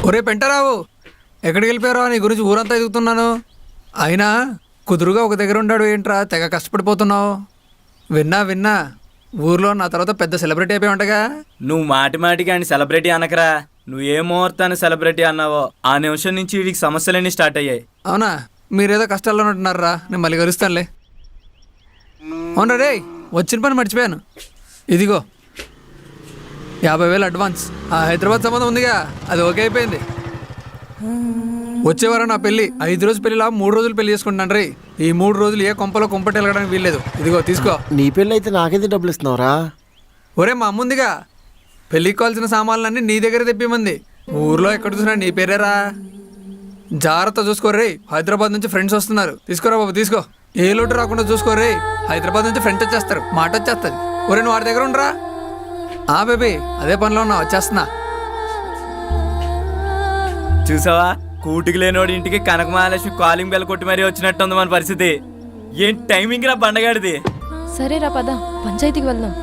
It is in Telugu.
ఒరే పెంటరావు, ఎక్కడికి వెళ్ళిపోయారో నీ గురించి ఊరంతా ఎదుగుతున్నాను. అయినా కుదురుగా ఒక దగ్గర ఉండాడు ఏంట్రా, తెగ కష్టపడిపోతున్నావు. విన్నా ఊర్లో నా తర్వాత పెద్ద సెలబ్రిటీ అయిపోయి ఉంటగా. నువ్వు మాటి మాటికి ఆయన సెలబ్రిటీ అనకరా. నువ్వు ఏ ముహూర్తాన్ని సెలబ్రిటీ అన్నావో ఆ నిమిషం నుంచి వీడికి సమస్యలన్నీ స్టార్ట్ అయ్యాయి. అవునా, మీరేదో కష్టాల్లో ఉంటున్నారా, నేను మళ్ళీ కలుస్తానులే. అవునా రే, వచ్చిన పని మర్చిపోయాను. ఇదిగో 50,000 అడ్వాన్స్. ఆ హైదరాబాద్ సంబంధం ఉందిగా, అది ఓకే అయిపోయింది. వచ్చేవారా నా పెళ్ళి, 5 రోజులు పెళ్ళిలా 3 రోజులు పెళ్లి చేసుకుంటాను రే. ఈ 3 రోజులు ఏ కొంపలో కొంపటి వెళ్ళడానికి వీల్లేదు. ఇదిగో తీసుకో. నీ పెళ్ళి అయితే నాకేది డబ్బులు ఇస్తున్నావురా? ఒరే మా అమ్ముందిగా, పెళ్ళికి కావాల్సిన సామాన్లన్నీ నీ దగ్గర తెప్పిమంది. ఊర్లో ఎక్కడ చూసినా నీ పేరేరా. జాగ్రత్త చూసుకోర్రే, హైదరాబాద్ నుంచి ఫ్రెండ్స్ వస్తున్నారు. తీసుకోరా బాబు తీసుకో. ఏ లోటు రాకుండా చూసుకోర్రే, హైదరాబాద్ నుంచి ఫ్రెండ్స్ వచ్చేస్తారు, మాట వచ్చేస్తుంది. ఒరే నువ్వు వాడి దగ్గర ఉండరా. బేబీ అదే పనిలో ఉన్నా, వచ్చేస్తున్నా. చూసావా, కూటికి లేనోడి ఇంటికి కనక మహాలక్ష్మి కాలింగ్ బెల్ కొట్టి మరీ వచ్చినట్టుంది మన పరిస్థితి. ఏం టైమింగ్ రా బండగాడిది. సరేరా పద, పంచాయతీకి వెళ్దాం.